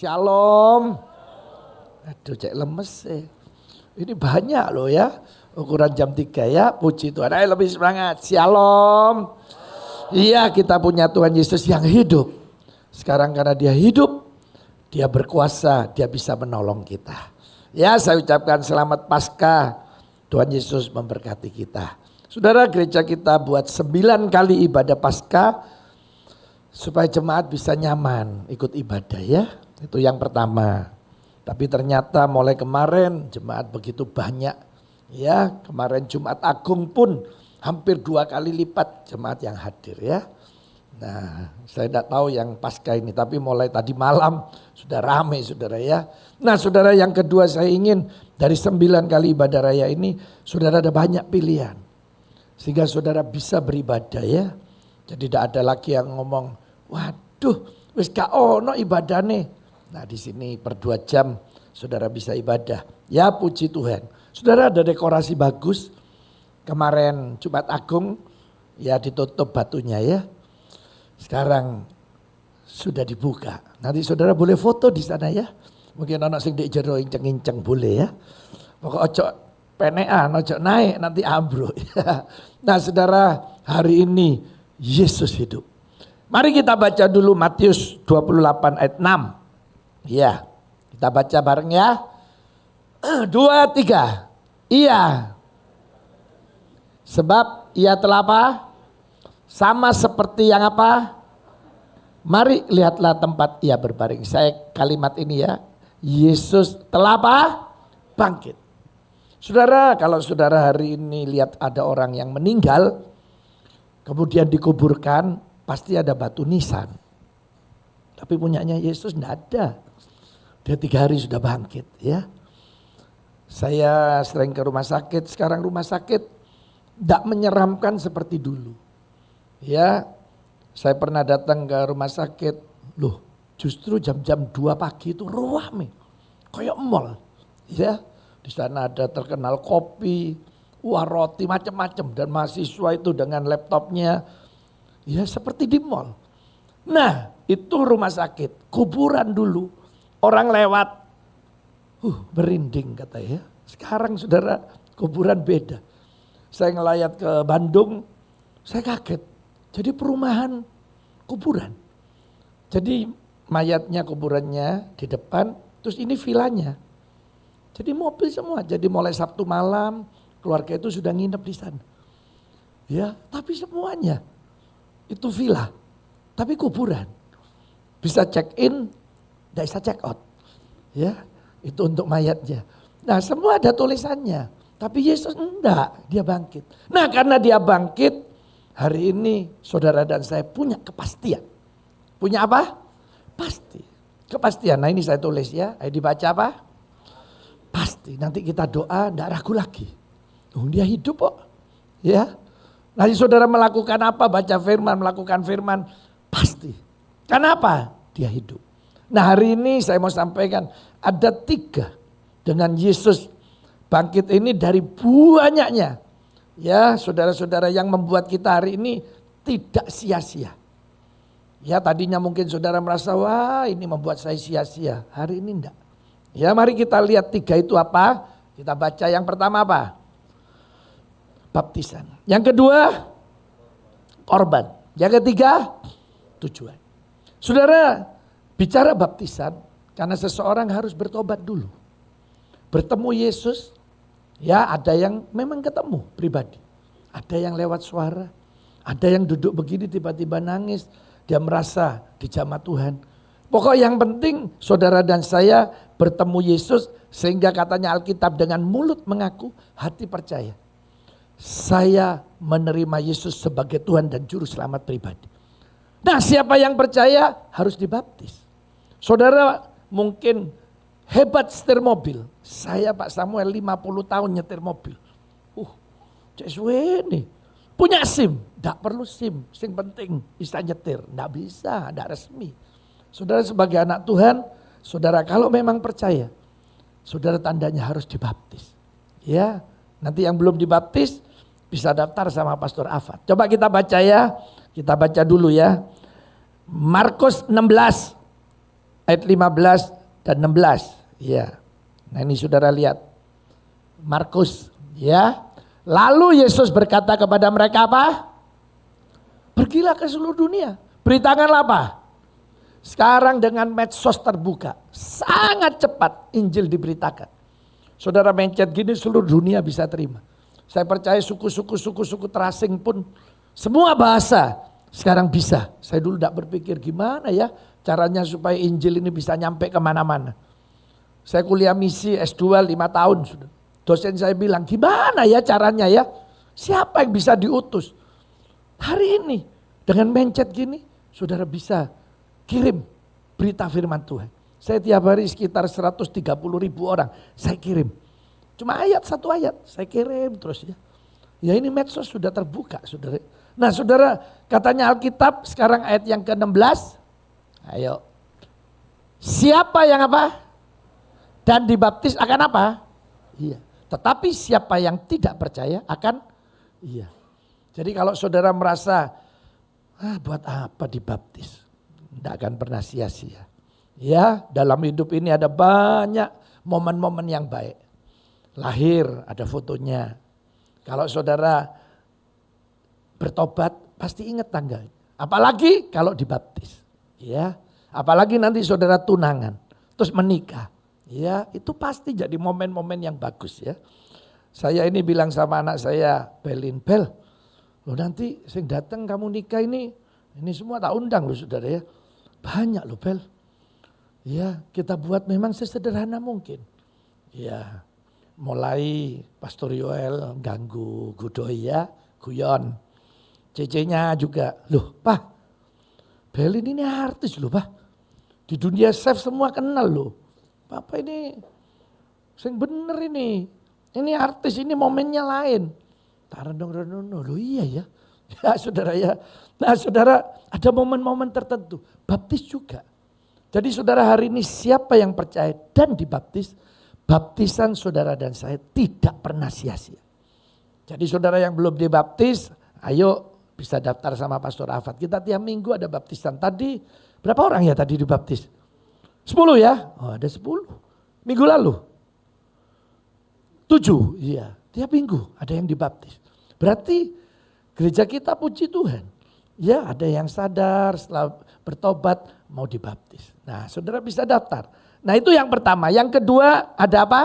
Shalom. Aduh cek lemes Ini banyak loh ya. Ukuran jam 3 ya. Puji Tuhan. Ayo lebih semangat. Shalom. Iya, kita punya Tuhan Yesus yang hidup. Sekarang karena dia hidup, dia berkuasa, dia bisa menolong kita. Ya, saya ucapkan selamat Paskah. Tuhan Yesus memberkati kita. Saudara, gereja kita buat 9 kali ibadah Paskah supaya jemaat bisa nyaman ikut ibadah ya. Itu yang pertama. Tapi ternyata mulai kemarin jemaat begitu banyak. Ya, kemarin Jumat Agung pun hampir 2 kali lipat jemaat yang hadir ya. Nah, saya tidak tahu yang Paskah ini, tapi mulai tadi malam sudah ramai saudara ya. Nah saudara, yang kedua saya ingin dari 9 kali ibadah raya ini saudara ada banyak pilihan. Sehingga saudara bisa beribadah ya. Jadi tidak ada lagi yang ngomong, waduh wis gak ono ibadah nih. Nah di sini per 2 jam saudara bisa ibadah. Ya puji Tuhan. Saudara ada dekorasi bagus. Kemarin Jumat Agung ya ditutup batunya ya. Sekarang sudah dibuka. Nanti saudara boleh foto di sana ya. Mungkin anak sing di jero inceng-inceng boleh ya. Pokok ojo penean, ojo naik nanti ambruk. Nah saudara, hari ini Yesus hidup. Mari kita baca dulu Matius 28 ayat 6. Ya, kita baca bareng ya. 2, 3. Iya. Sebab ia telah apa? Sama seperti yang apa? Mari lihatlah tempat ia berbaring. Saya kalimat ini ya. Yesus telah apa? Bangkit. Saudara, kalau saudara hari ini lihat ada orang yang meninggal, kemudian dikuburkan, pasti ada batu nisan. Tapi punyanya Yesus tidak ada. Dia 3 hari sudah bangkit ya. Saya sering ke rumah sakit, sekarang rumah sakit tidak menyeramkan seperti dulu. Ya, saya pernah datang ke rumah sakit, loh justru jam-jam 2 pagi itu rame, kayak mall. Ya, di sana ada terkenal kopi, roti macam-macam dan mahasiswa itu dengan laptopnya, ya seperti di mall. Nah itu rumah sakit, kuburan dulu, orang lewat, merinding katanya. Sekarang saudara kuburan beda. Saya ngelayat ke Bandung, saya kaget. Jadi perumahan kuburan. Jadi mayatnya kuburannya di depan, terus ini vilanya. Jadi mobil semua. Jadi mulai Sabtu malam keluarga itu sudah nginep di sana. Ya, tapi semuanya itu villa. Tapi kuburan. Bisa check in, tidak bisa check out. Ya, itu untuk mayatnya. Nah, semua ada tulisannya. Tapi Yesus enggak, dia bangkit. Nah, karena dia bangkit, hari ini saudara dan saya punya kepastian. Punya apa? Pasti. Kepastian. Nah ini saya tulis ya. Ayo dibaca apa? Pasti. Nanti kita doa enggak ragu lagi. Dia hidup kok. Ya. Nanti saudara melakukan apa? Baca firman, melakukan firman. Pasti. Kenapa? Dia hidup. Nah hari ini saya mau sampaikan. Ada 3 dengan Yesus bangkit ini dari banyaknya. Ya saudara-saudara yang membuat kita hari ini tidak sia-sia. Ya tadinya mungkin saudara merasa wah ini membuat saya sia-sia. Hari ini enggak. Ya mari kita lihat 3 itu apa. Kita baca yang pertama apa? Baptisan. Yang kedua korban. Yang ketiga tujuan. Saudara bicara baptisan karena seseorang harus bertobat dulu. Bertemu Yesus. Ya ada yang memang ketemu pribadi. Ada yang lewat suara. Ada yang duduk begini tiba-tiba nangis. Dia merasa dijamah Tuhan. Pokok yang penting saudara dan saya bertemu Yesus. Sehingga katanya Alkitab dengan mulut mengaku, hati percaya. Saya menerima Yesus sebagai Tuhan dan Juru Selamat pribadi. Nah siapa yang percaya harus dibaptis. Saudara mungkin hebat setir mobil. Saya Pak Samuel 50 tahun nyetir mobil. Cek suwe nih. Punya SIM. Tidak perlu SIM. Yang penting bisa nyetir. Tidak bisa. Tidak resmi. Saudara sebagai anak Tuhan. Saudara kalau memang percaya. Saudara tandanya harus dibaptis. Ya. Nanti yang belum dibaptis. Bisa daftar sama Pastor Afat. Coba kita baca ya. Kita baca dulu ya. Markus 16. ayat 15 dan 16. Ya. Nah ini saudara lihat. Markus, ya. Lalu Yesus berkata kepada mereka apa? Pergilah ke seluruh dunia. Beritakanlah apa? Sekarang dengan medsos terbuka, sangat cepat Injil diberitakan. Saudara mencet gini seluruh dunia bisa terima. Saya percaya suku-suku terasing pun semua bahasa sekarang bisa. Saya dulu tidak berpikir gimana ya caranya supaya Injil ini bisa nyampe kemana-mana. Saya kuliah misi S2 5 tahun sudah. Dosen saya bilang gimana ya caranya ya. Siapa yang bisa diutus? Hari ini dengan mencet gini saudara bisa kirim berita firman Tuhan. Saya tiap hari sekitar 130.000 orang saya kirim. Cuma satu ayat saya kirim terus ya. Ya ini medsos sudah terbuka saudara. Nah saudara katanya Alkitab sekarang ayat yang ke-16. Ayo. Siapa yang apa? Dan dibaptis akan apa? Iya. Tetapi siapa yang tidak percaya akan iya. Jadi kalau saudara merasa buat apa dibaptis? Tidak akan pernah sia-sia. Ya, dalam hidup ini ada banyak momen-momen yang baik. Lahir ada fotonya. Kalau saudara bertobat pasti ingat tanggal. Apalagi kalau dibaptis. Ya, apalagi nanti saudara tunangan, terus menikah. Ya, itu pasti jadi momen-momen yang bagus ya. Saya ini bilang sama anak saya, Bel, lo nanti sing datang kamu nikah ini semua tak undang loh saudara ya. Banyak loh Bel. Ya kita buat memang sesederhana mungkin. Ya mulai Pastor Yoel ganggu Gudoi ya, guyon. Cecenya juga, loh Pak, Bel ini artis loh Pak. Di dunia chef semua kenal loh. Bapak ini sing bener ini artis ini momennya lain. Tarandong loh iya ya. Ya saudara ya. Nah saudara ada momen-momen tertentu. Baptis juga. Jadi saudara hari ini siapa yang percaya dan dibaptis. Baptisan saudara dan saya tidak pernah sia-sia. Jadi saudara yang belum dibaptis. Ayo bisa daftar sama Pastor Afat. Kita tiap minggu ada baptisan. Tadi berapa orang ya tadi dibaptis? 10 ya? Oh ada 10. Minggu lalu. 7. Iya. Tiap minggu ada yang dibaptis. Berarti gereja kita puji Tuhan. Ya ada yang sadar setelah bertobat mau dibaptis. Nah saudara bisa daftar. Nah itu yang pertama. Yang kedua ada apa?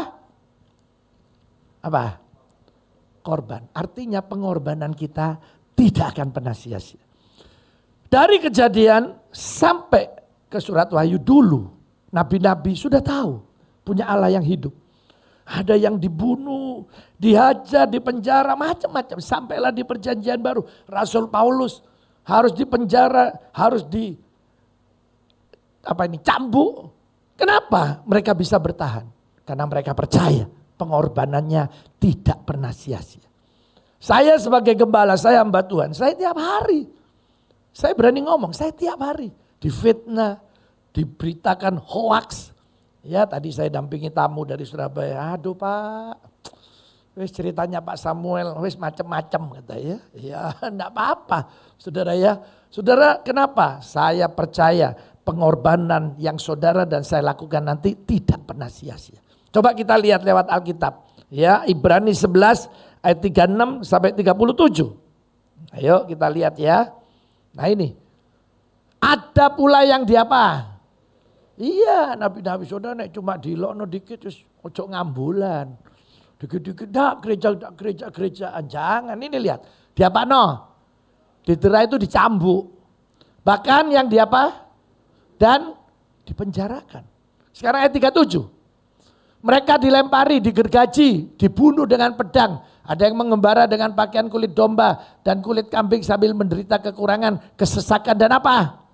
Apa? Korban. Artinya pengorbanan kita tidak akan pernah sia-sia. Dari Kejadian sampai ke surat Wahyu dulu. Nabi-nabi sudah tahu punya Allah yang hidup. Ada yang dibunuh, dihajar, dipenjara, macam-macam. Sampailah di perjanjian baru. Rasul Paulus harus dipenjara, harus cambuk. Kenapa mereka bisa bertahan? Karena mereka percaya pengorbanannya tidak pernah sia-sia. Saya sebagai gembala, saya hamba Tuhan, saya tiap hari. Saya berani ngomong, saya tiap hari difitnah, diberitakan hoax. Ya tadi saya dampingi tamu dari Surabaya. Aduh Pak, wis ceritanya Pak Samuel, wis macam-macam kata ya. Ya enggak apa-apa saudara ya. Saudara kenapa? Saya percaya pengorbanan yang saudara dan saya lakukan nanti tidak pernah sia-sia. Coba kita lihat lewat Alkitab. Ya Ibrani 11 ayat 36 sampai 37. Ayo kita lihat ya. Nah ini. Ada pula yang di apa? Iya, nabi-nabi saudara nek cuma dilokno dikit terus ojo ngambulan. Dikit-dikit gereja-gerejaan. Jangan ini lihat. Di apa no? Didera itu dicambuk. Bahkan yang di apa? Dan dipenjarakan. Sekarang ayat 37. Mereka dilempari, digergaji, dibunuh dengan pedang. Ada yang mengembara dengan pakaian kulit domba dan kulit kambing sambil menderita kekurangan, kesesakan dan apa?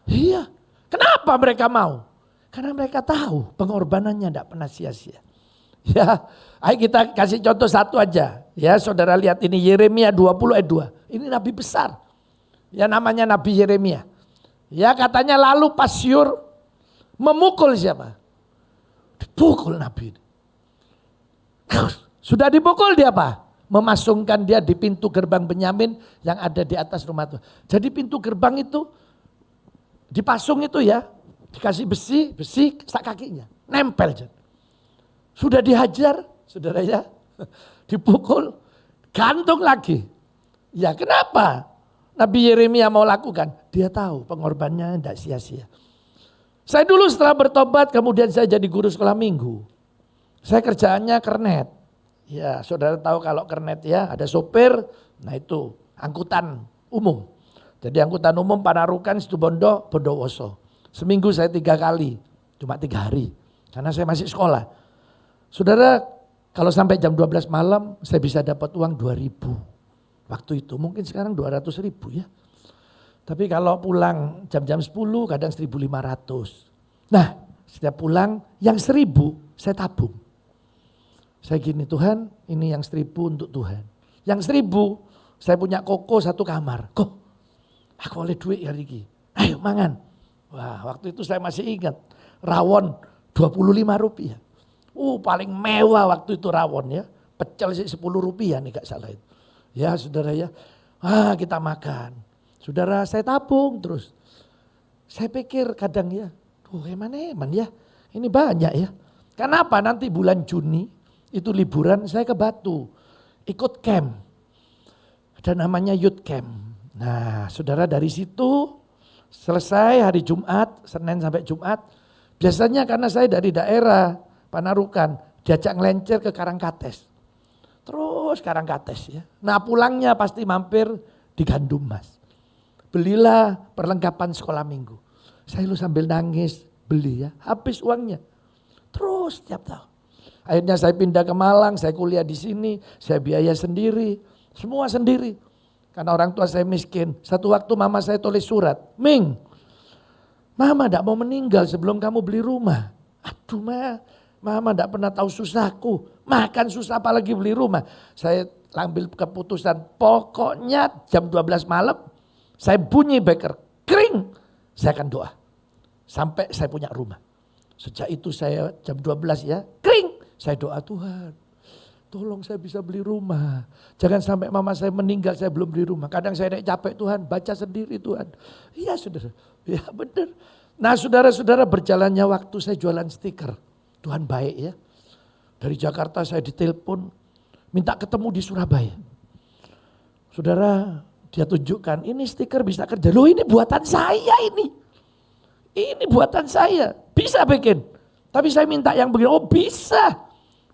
Iya. Kenapa mereka mau? Karena mereka tahu pengorbanannya tidak pernah sia-sia. Ya, ayo kita kasih contoh satu aja. Ya, saudara lihat ini Yeremia 20 ayat 2. Ini nabi besar. Ya namanya Nabi Yeremia. Ya katanya lalu Pasyur memukul siapa? Dipukul nabi. Sudah dipukul dia apa? Memasungkan dia di pintu gerbang Benyamin yang ada di atas rumah Tuhan. Jadi pintu gerbang itu dipasung itu ya. Dikasih besi sak kakinya. Nempel. Sudah dihajar, saudara ya. Dipukul, gantung lagi. Ya kenapa? Nabi Yeremia mau lakukan. Dia tahu pengorbanannya tidak sia-sia. Saya dulu setelah bertobat, kemudian saya jadi guru sekolah minggu. Saya kerjaannya kernet. Ya saudara tahu kalau kernet ya, ada sopir, nah itu angkutan umum. Jadi angkutan umum Panarukan, Situbondo, Bondowoso. Seminggu saya 3 kali, cuma 3 hari. Karena saya masih sekolah. Saudara, kalau sampai jam 12 malam saya bisa dapat uang 2.000. Waktu itu mungkin sekarang 200.000 ya. Tapi kalau pulang jam-jam 10 kadang 1.500. Nah setiap pulang yang 1.000 saya tabung. Saya gini, Tuhan ini yang 1.000 untuk Tuhan. Yang 1.000 saya punya koko 1 kamar. Kok aku oleh duit ya Riki. Ayo mangan. Wah waktu itu saya masih ingat. Rawon 25 rupiah. Paling mewah waktu itu rawon ya. Pecel sih 10 rupiah nih gak salah itu. Ya saudara ya. Kita makan. Saudara saya tabung terus. Saya pikir kadang ya. Eman ya. Ini banyak ya. Kenapa nanti bulan Juni itu liburan saya ke Batu. Ikut camp. Ada namanya youth camp. Nah saudara dari situ selesai hari Jumat. Senin sampai Jumat. Biasanya karena saya dari daerah Panarukan, diajak ngelencer ke Karangkates. Terus Karangkates ya. Nah pulangnya pasti mampir di Gandum Mas. Belilah perlengkapan sekolah minggu. Saya lu sambil nangis beli ya, habis uangnya. Terus tiap tahun. Akhirnya saya pindah ke Malang, saya kuliah di sini, saya biaya sendiri, semua sendiri. Karena orang tua saya miskin. Satu waktu mama saya tulis surat, Ming, mama tidak mau meninggal sebelum kamu beli rumah. Aduh Mama tidak pernah tahu susahku, makan susah apalagi beli rumah. Saya ambil keputusan pokoknya jam 12 malam saya bunyi beker, kering, saya akan doa. Sampai saya punya rumah. Sejak itu saya jam 12 ya, kering, saya doa Tuhan. Tolong saya bisa beli rumah. Jangan sampai mama saya meninggal saya belum beli rumah. Kadang saya capek Tuhan, baca sendiri Tuhan. Iya saudara, ya benar. Nah saudara-saudara berjalannya waktu saya jualan stiker. Tuhan baik ya. Dari Jakarta saya ditelepon, minta ketemu di Surabaya. Saudara, dia tunjukkan, ini stiker bisa kerja. Loh ini buatan saya ini. Ini buatan saya, bisa bikin. Tapi saya minta yang begini, bisa.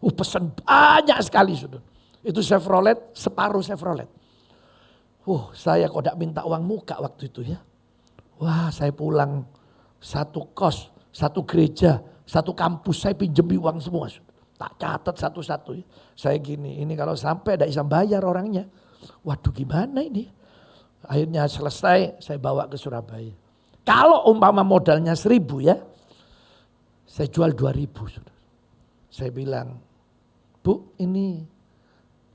Pesan banyak sekali saudara. Itu Chevrolet, separuh Chevrolet. Saya kok tidak minta uang muka waktu itu ya. Wah saya pulang satu kos, satu gereja, satu kampus saya pinjemi uang semua. Tak catat satu-satu ya. Saya gini, ini kalau sampai tidak bisa bayar orangnya. Waduh gimana ini. Akhirnya selesai saya bawa ke Surabaya. Kalau umpama modalnya 1.000 ya. Saya jual 2.000 saudara. Saya bilang, Bu ini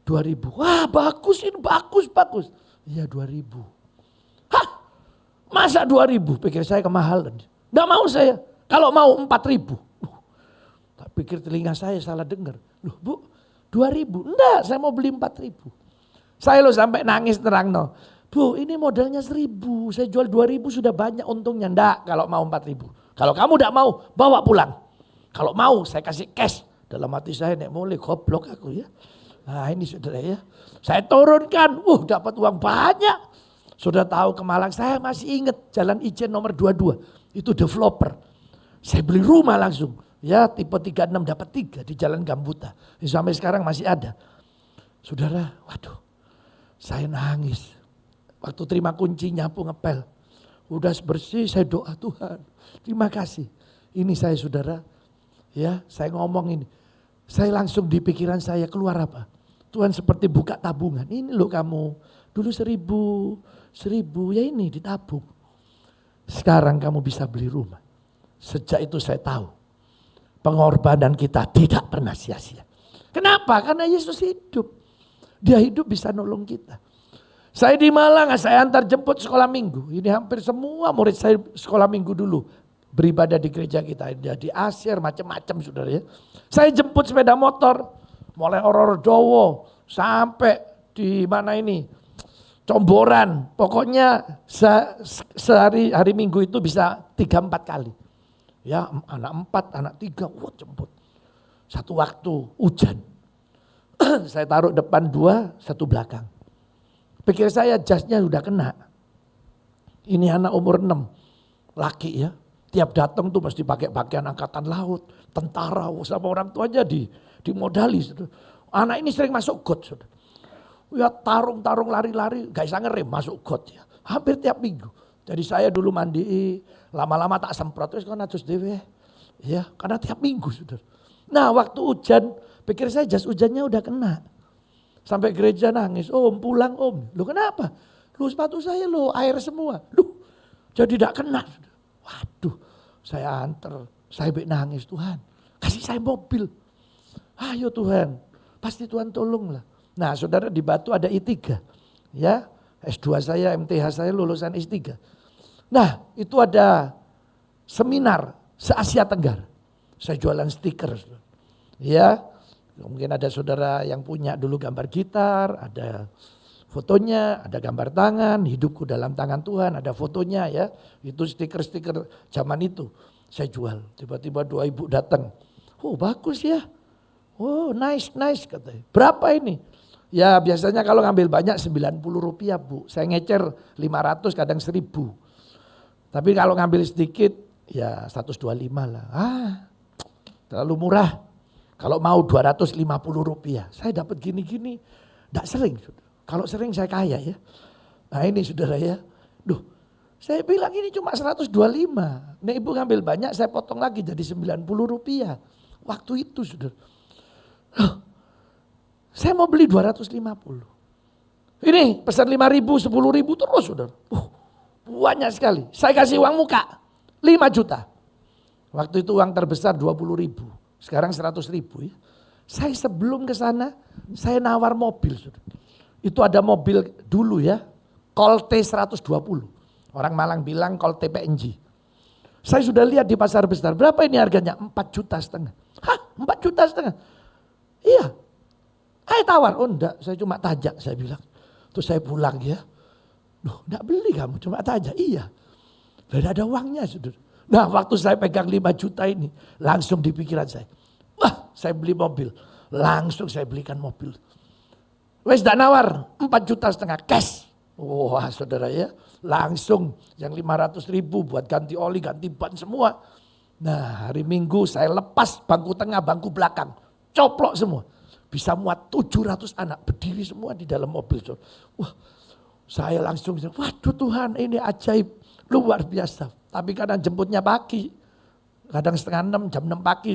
2.000. Wah bagus ini, bagus. Iya 2.000. Hah masa 2.000? Pikir saya kemahalan. Tidak mau saya. Kalau mau 4.000. Tak pikir telinga saya salah dengar. Loh Bu 2.000. Enggak saya mau beli 4.000. Saya sampai nangis terang no. Bu ini modalnya 1.000. Saya jual 2.000 sudah banyak untungnya. Enggak kalau mau 4.000. Kalau kamu tidak mau bawa pulang. Kalau mau saya kasih cash. Dalam hati saya nek mulai goblok aku ya. Nah ini saudara ya. Saya turunkan. Dapat uang banyak. Sudah tahu ke Malang. Saya masih ingat Jalan Ijen nomor 22. Itu developer. Saya beli rumah langsung. Ya tipe 36 dapat 3 di Jalan Gambuta. Sampai sekarang masih ada. Saudara, waduh. Saya nangis. Waktu terima kunci nyapu ngepel. Udah bersih saya doa Tuhan. Terima kasih. Ini saya saudara. Ya saya ngomong ini. Saya langsung di pikiran saya keluar apa. Tuhan seperti buka tabungan. Ini loh kamu. Dulu 1.000 ya ini ditabung. Sekarang kamu bisa beli rumah. Sejak itu saya tahu. Pengorbanan kita tidak pernah sia-sia. Kenapa? Karena Yesus hidup. Dia hidup bisa nolong kita. Saya di Malang, saya antar jemput sekolah minggu. Ini hampir semua murid saya sekolah minggu dulu. Beribadah di gereja kita. Di Asyir macam-macam saudara ya. Saya jemput sepeda motor. Mulai Ororodowo sampai di mana ini. Comboran. Pokoknya hari Minggu itu bisa 3-4 kali. Ya, anak 4, anak 3, wah jemput. Satu waktu hujan. Saya taruh depan 2, 1 belakang. Pikir saya jasnya udah kena. Ini anak umur 6, laki ya. Tiap datang tuh mesti pakai pakaian angkatan laut, tentara, sama orang tuanya dimodali. Anak ini sering masuk got. Ya tarung lari-lari, gak bisa ngerem masuk got ya. Hampir tiap minggu. Jadi saya dulu mandi, lama-lama tak semprot, terus kan atus dewe. Ya, karena tiap minggu sudah. Nah waktu hujan, pikir saya jas hujannya udah kena. Sampai gereja nangis, om pulang om. Loh kenapa? Loh sepatu saya loh air semua. Loh jadi tidak kena. Waduh saya anter, saya nangis Tuhan. Kasih saya mobil. Ayo Tuhan, pasti Tuhan tolonglah. Nah saudara di Batu ada I3. Ya, S2 saya, MTH saya lulusan S3. Nah itu ada seminar se-Asia Tenggara. Saya jualan stiker. Ya, mungkin ada saudara yang punya dulu gambar gitar, ada fotonya, ada gambar tangan, hidupku dalam tangan Tuhan, ada fotonya ya. Itu stiker-stiker zaman itu saya jual. Tiba-tiba 2 ibu datang. Oh bagus ya. Oh nice katanya. Berapa ini? Ya biasanya kalau ngambil banyak 90 rupiah bu. Saya ngecer 500 kadang 1000. Tapi kalau ngambil sedikit ya 125 lah. Terlalu murah. Kalau mau 250 rupiah. Saya dapat gini-gini. Tidak sering. Kalau sering saya kaya ya. Nah ini saudara ya. Duh, saya bilang ini cuma 125. Nah ibu ngambil banyak saya potong lagi jadi 90 rupiah. Waktu itu saudara. Saya mau beli 250. Ini pesan 5.000, 10.000 terus saudara. Banyak sekali. Saya kasih uang muka 5 juta. Waktu itu uang terbesar 20.000. Sekarang 100.000 ya. Saya sebelum ke sana saya nawar mobil. Saudara. Itu ada mobil dulu ya. Colt T120. Orang Malang bilang Colt PNG. Saya sudah lihat di pasar besar. Berapa ini harganya? 4,5 juta. Hah 4,5 juta? Iya. Ayo tawar. Oh enggak saya cuma tajak saya bilang. Terus saya pulang ya. Loh enggak beli kamu cuma tajak. Iya. Tidak ada uangnya saudara. Nah waktu saya pegang 5 juta ini. Langsung di pikiran saya. Wah saya beli mobil. Langsung saya belikan mobil. Wes dak nawar 4,5 juta cash. Wah saudara ya. Langsung yang 500.000 buat ganti oli, ganti ban semua. Nah hari Minggu saya lepas bangku tengah, bangku belakang. Coplok semua. Bisa muat 700 anak berdiri semua di dalam mobil. Wah saya langsung, waduh Tuhan ini ajaib. Luar biasa. Tapi kadang jemputnya pagi. Kadang 5:30 jam 6 pagi.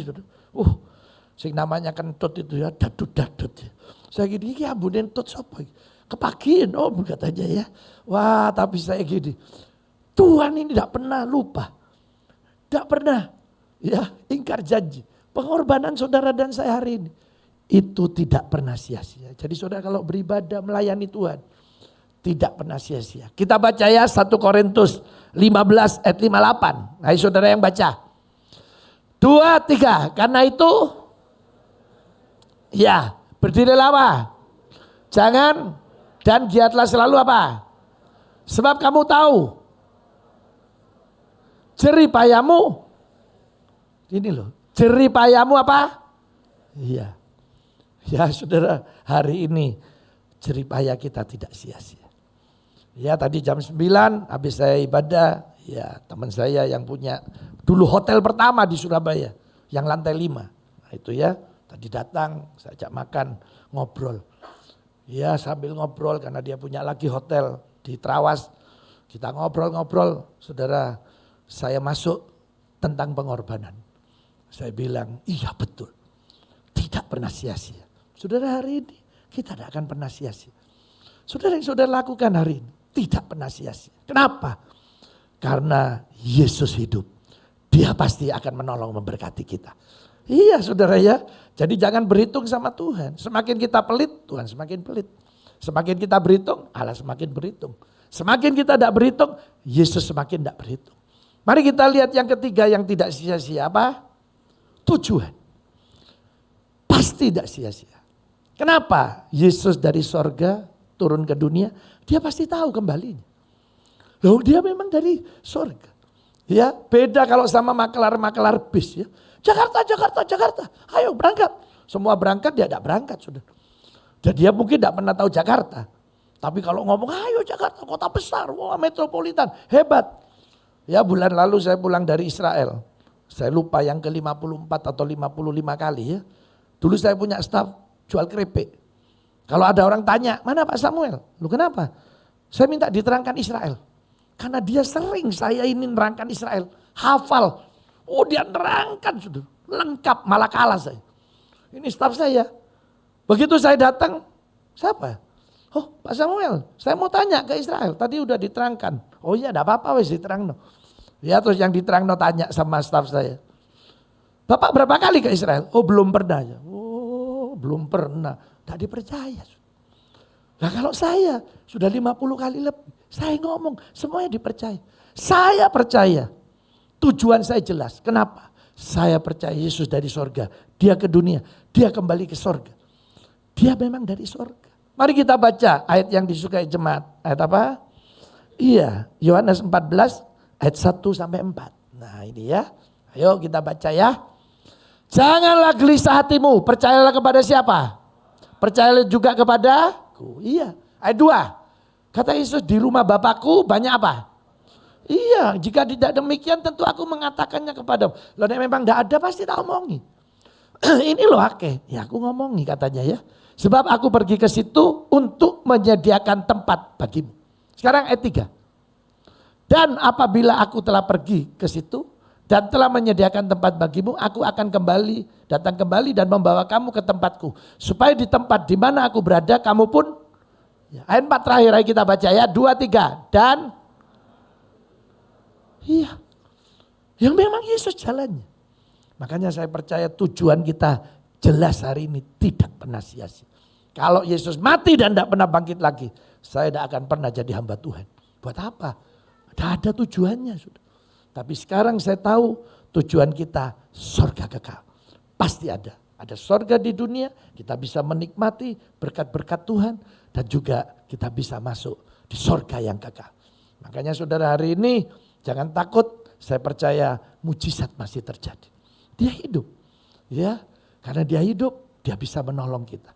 Sing namanya kentut itu ya dadut-dadut. Saya gini, ini ambunin tut sopo. Kepagiin om katanya ya. Wah tapi saya gini. Tuhan ini tidak pernah lupa. Tidak pernah ya ingkar janji. Pengorbanan saudara dan saya hari ini. Itu tidak pernah sia-sia. Jadi saudara kalau beribadah melayani Tuhan. Tidak pernah sia-sia. Kita baca ya 1 Korintus 15 ayat 58. Ayo saudara yang baca. 2, 3. Karena itu. Ya berdirilah apa? Jangan dan giatlah selalu apa? Sebab kamu tahu. Jerih payamu. Ini loh. Jerih payamu apa? Iya. Ya saudara hari ini jerih payah kita tidak sia-sia. Ya tadi jam 9 habis saya ibadah. Ya teman saya yang punya dulu hotel pertama di Surabaya. Yang lantai 5. Nah itu ya tadi datang saya ajak makan ngobrol. Ya sambil ngobrol karena dia punya lagi hotel di Trawas. Kita ngobrol-ngobrol saudara saya masuk tentang pengorbanan. Saya bilang iya betul. Tidak pernah sia-sia. Saudara hari ini kita tidak akan pernah sia-sia. Saudara yang saudara lakukan hari ini tidak pernah sia-sia. Kenapa? Karena Yesus hidup. Dia pasti akan menolong memberkati kita. Iya saudara ya. Jadi jangan berhitung sama Tuhan. Semakin kita pelit, Tuhan semakin pelit. Semakin kita berhitung, Allah semakin berhitung. Semakin kita tidak berhitung, Yesus semakin tidak berhitung. Mari kita lihat yang ketiga yang tidak sia-sia apa? Tujuan. Pasti tidak sia-sia. Kenapa? Yesus dari sorga turun ke dunia, dia pasti tahu kembalinya. Loh dia memang dari sorga. Ya, beda kalau sama makelar-makelar bis ya. Jakarta, Jakarta, Jakarta. Ayo berangkat. Semua berangkat, dia tidak berangkat sudah. Dan dia mungkin tidak pernah tahu Jakarta. Tapi kalau ngomong, ayo Jakarta, kota besar, wah metropolitan, hebat. Ya bulan lalu saya pulang dari Israel. Saya lupa yang ke-54 atau 55 kali ya. Dulu saya punya staf jual keripik. Kalau ada orang tanya, mana Pak Samuel? Lu kenapa? Saya minta diterangkan Israel. Karena dia sering saya ini nerangkan Israel. Hafal. Oh dia nerangkan sudah. Lengkap, malah kalah saya. Ini staf saya. Begitu saya datang, siapa? Oh Pak Samuel, saya mau tanya ke Israel. Tadi udah diterangkan. Oh iya enggak apa-apa wis diterangno. Ya terus yang diterangno tanya sama staf saya. Bapak berapa kali ke Israel? Oh belum pernah. Oh belum pernah. Tidak dipercaya. Nah kalau saya sudah 50 kali lebih. Saya ngomong semuanya dipercaya. Saya percaya. Tujuan saya jelas. Kenapa? Saya percaya Yesus dari sorga. Dia ke dunia. Dia kembali ke sorga. Dia memang dari sorga. Mari kita baca ayat yang disukai jemaat. Ayat apa? Iya, Yohanes 14 ayat 1 sampai 4. Nah ini ya. Ayo kita baca ya. Janganlah gelisah hatimu. Percayalah kepada siapa? Percayalah juga kepadaku. Iya. Ayat 2. Kata Yesus, di rumah Bapakku banyak apa? Iya, jika tidak demikian tentu aku mengatakannya kepadamu. Loh nek memang tidak ada pasti tak omongi. Ini loh ake. Ya aku ngomongi katanya ya. Sebab aku pergi ke situ untuk menyediakan tempat bagimu. Sekarang ayat 3. Dan apabila aku telah pergi ke situ dan telah menyediakan tempat bagimu, aku akan datang kembali dan membawa kamu ke tempatku. Supaya di tempat di mana aku berada, kamu pun. Ya, ayat 4 terakhir ayo kita baca ya, 2, 3. Dan, iya, yang memang Yesus jalannya. Makanya saya percaya tujuan kita jelas hari ini tidak pernah sia-sia. Kalau Yesus mati dan tidak pernah bangkit lagi, saya tidak akan pernah jadi hamba Tuhan. Buat apa? Tidak ada tujuannya sudah. Tapi sekarang saya tahu tujuan kita sorga kekal. Pasti ada. Ada sorga di dunia, kita bisa menikmati berkat-berkat Tuhan. Dan juga kita bisa masuk di sorga yang kekal. Makanya saudara hari ini jangan takut, saya percaya mujizat masih terjadi. Dia hidup. Ya, karena dia hidup, dia bisa menolong kita.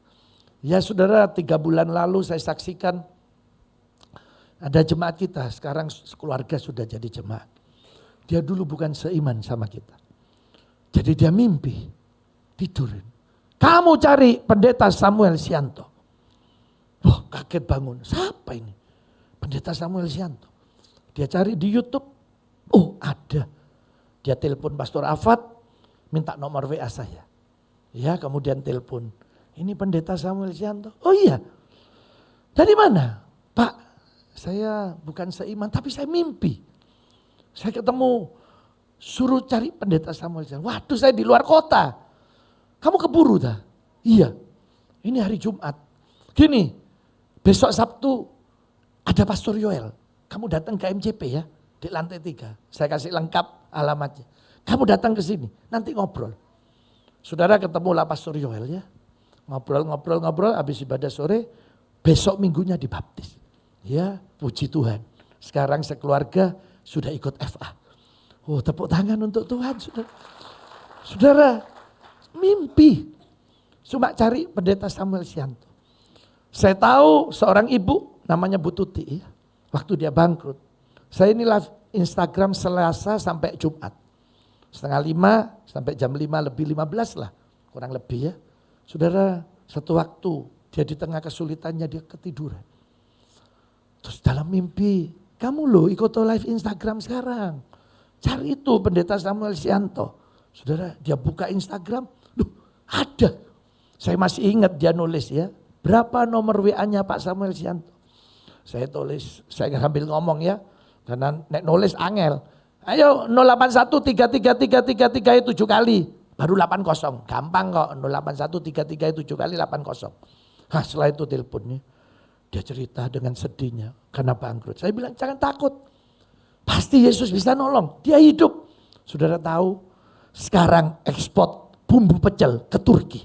Ya saudara, 3 bulan lalu saya saksikan ada jemaat kita, sekarang keluarga sudah jadi jemaat. Dia dulu bukan seiman sama kita. Jadi dia mimpi, tidurin. Kamu cari pendeta Samuel Sianto. Oh kaget bangun, siapa ini? Pendeta Samuel Sianto. Dia cari di YouTube, oh ada. Dia telepon Pastor Afat, minta nomor WA saya. Ya kemudian telepon, ini pendeta Samuel Sianto. Oh iya, dari mana? Pak, saya bukan seiman tapi saya mimpi. Saya ketemu, suruh cari pendeta Samuel Sianto. Waduh saya di luar kota. Kamu keburu dah? Iya, ini hari Jumat. Gini, besok Sabtu ada Pastor Yoel. Kamu datang ke MCP ya, di lantai 3. Saya kasih lengkap alamatnya. Kamu datang ke sini, nanti ngobrol. Saudara ketemulah Pastor Yoel ya. Ngobrol, habis ibadah sore, besok minggunya dibaptis. Ya, puji Tuhan. Sekarang sekeluarga sudah ikut FA. Oh, tepuk tangan untuk Tuhan, saudara. Saudara, mimpi. Cuma cari pendeta Samuel Sianto. Saya tahu seorang ibu namanya Bu Tuti. Waktu dia bangkrut. Saya ini live Instagram Selasa sampai Jumat. 4:30 sampai jam 5 lebih 15 lah. Kurang lebih ya. Saudara, satu waktu dia di tengah kesulitannya dia ketiduran. Terus dalam mimpi, kamu loh ikut live Instagram sekarang. Cari itu pendeta Samuel Sianto. Saudara, dia buka Instagram, loh ada. Saya masih ingat dia nulis ya. Berapa nomor WA-nya Pak Samuel Sianto? Saya tulis, saya sambil ngomong ya. Karena nek nulis angel. Ayo 0813333 7 kali. Baru 80. Gampang kok 08133 7 kali 80. Nah setelah itu teleponnya. Dia cerita dengan sedihnya karena bangkrut. Saya bilang jangan takut. Pasti Yesus bisa nolong. Dia hidup. Saudara tahu sekarang ekspor bumbu pecel ke Turki.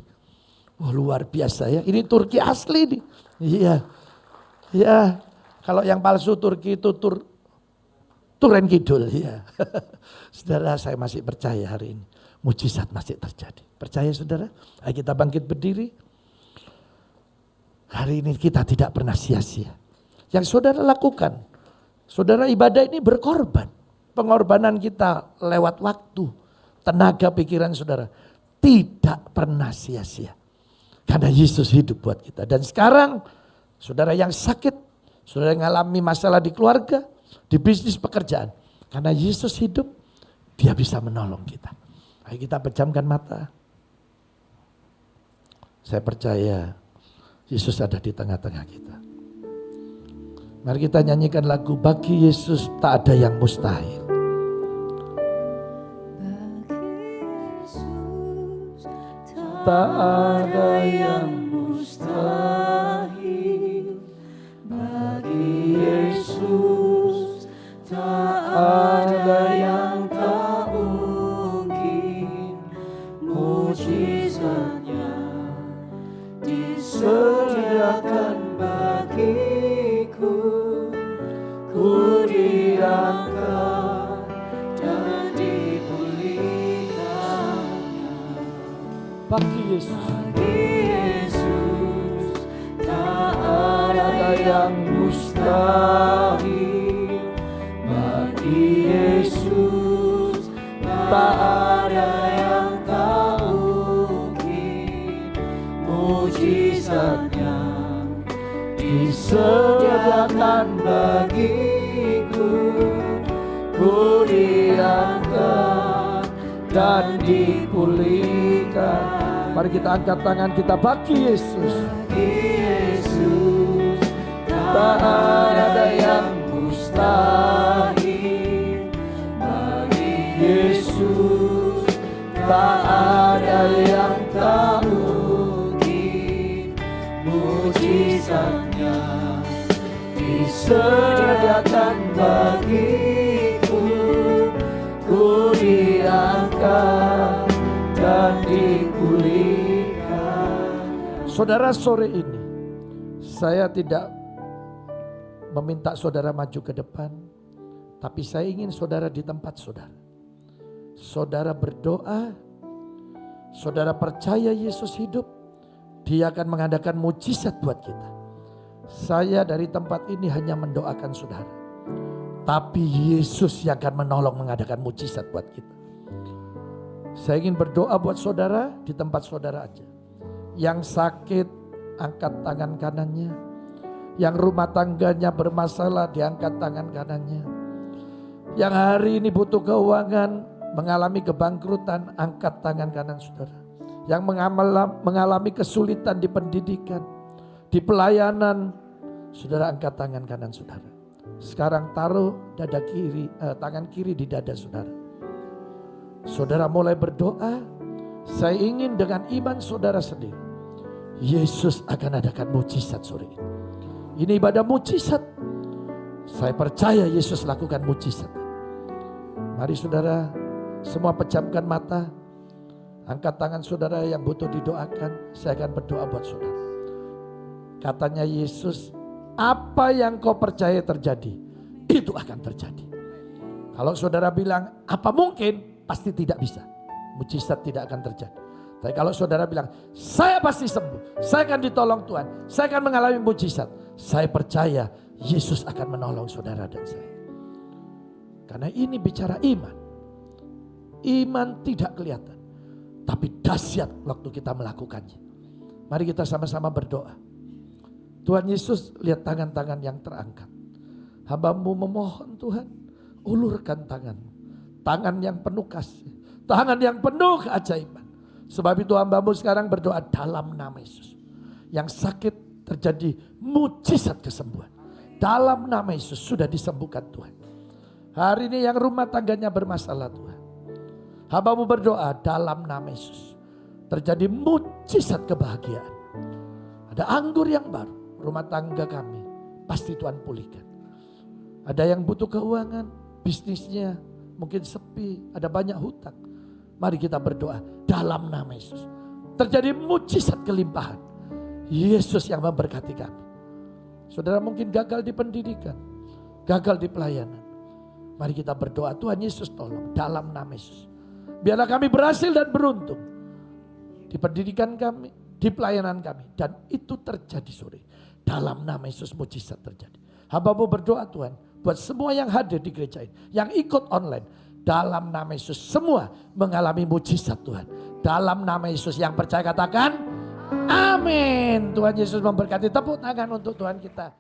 Wah luar biasa ya. Ini Turki asli nih. Iya. Ya. Kalau yang palsu Turki itu Turen Kidul ya. Saudara, saya masih percaya hari ini mujizat masih terjadi. Percaya saudara? Ayo kita bangkit berdiri. Hari ini kita tidak pernah sia-sia. Yang saudara lakukan, saudara ibadah ini berkorban. Pengorbanan kita lewat waktu, tenaga pikiran saudara tidak pernah sia-sia. Karena Yesus hidup buat kita. Dan sekarang saudara yang sakit, saudara yang mengalami masalah di keluarga, di bisnis pekerjaan. Karena Yesus hidup, dia bisa menolong kita. Ayo kita pejamkan mata. Saya percaya Yesus ada di tengah-tengah kita. Mari kita nyanyikan lagu Bagi Yesus tak ada yang mustahil. Tak ada yang mustahil bagi Yesus, tak ada yang tak mungkin. Mujizatnya disediakan bagiku, ku diangkat dan dipulihkan. Bagi Yesus, tak ada yang mustahil. Bagi Yesus, tak ada yang tak mungkin. Mujizatnya disediakan bagiku, ku diangkat dan dipulihkan. Mari kita angkat tangan kita bagi Yesus. Bagi Yesus, tak ada yang mustahil. Bagi Yesus, tak ada yang tak mungkin. Mujizatnya disediakan bagiku, ku diangkat dan dipulihkan. Saudara, sore ini saya tidak meminta saudara maju ke depan, tapi saya ingin saudara di tempat saudara. Saudara berdoa, saudara percaya Yesus hidup, dia akan mengadakan mujizat buat kita. Saya dari tempat ini hanya mendoakan saudara, tapi Yesus yang akan menolong mengadakan mujizat buat kita. Saya ingin berdoa buat saudara di tempat saudara aja. Yang sakit, angkat tangan kanannya. Yang rumah tangganya bermasalah, diangkat tangan kanannya. Yang hari ini butuh keuangan, mengalami kebangkrutan, angkat tangan kanan saudara. Yang mengalami kesulitan di pendidikan, di pelayanan, saudara angkat tangan kanan saudara. Sekarang taruh tangan kiri di dada saudara. Saudara mulai berdoa, saya ingin dengan iman saudara sendiri, Yesus akan adakan mujizat sore ini. Ini ibadah mujizat. Saya percaya Yesus lakukan mujizat. Mari saudara, semua pejamkan mata. Angkat tangan saudara yang butuh didoakan. Saya akan berdoa buat saudara. Katanya Yesus, apa yang kau percaya terjadi, itu akan terjadi. Kalau saudara bilang, apa mungkin? Pasti tidak bisa. Mujizat tidak akan terjadi. Tapi kalau saudara bilang, saya pasti sembuh, saya akan ditolong Tuhan, saya akan mengalami mujizat. Saya percaya Yesus akan menolong saudara dan saya. Karena ini bicara iman. Iman tidak kelihatan, tapi dahsyat waktu kita melakukannya. Mari kita sama-sama berdoa. Tuhan Yesus, lihat tangan-tangan yang terangkat. Hamba-Mu memohon Tuhan, ulurkan tangan-Mu. Tangan yang penuh kasih, tangan yang penuh keajaiban. Sebab itu hamba-Mu sekarang berdoa dalam nama Yesus. Yang sakit terjadi mujizat kesembuhan. Dalam nama Yesus sudah disembuhkan Tuhan. Hari ini yang rumah tangganya bermasalah Tuhan. Hamba-Mu berdoa dalam nama Yesus. Terjadi mujizat kebahagiaan. Ada anggur yang baru, rumah tangga kami pasti Tuhan pulihkan. Ada yang butuh keuangan, bisnisnya mungkin sepi, ada banyak hutang. Mari kita berdoa dalam nama Yesus. Terjadi mujizat kelimpahan. Yesus yang memberkati kami. Saudara mungkin gagal di pendidikan, gagal di pelayanan. Mari kita berdoa, Tuhan Yesus tolong dalam nama Yesus. Biarlah kami berhasil dan beruntung di pendidikan kami, di pelayanan kami. Dan itu terjadi sore. Dalam nama Yesus mujizat terjadi. Hamba-Mu berdoa Tuhan, buat semua yang hadir di gereja ini, yang ikut online. Dalam nama Yesus semua mengalami mujizat Tuhan. Dalam nama Yesus yang percaya katakan, amin. Tuhan Yesus memberkati. Tepuk tangan untuk Tuhan kita.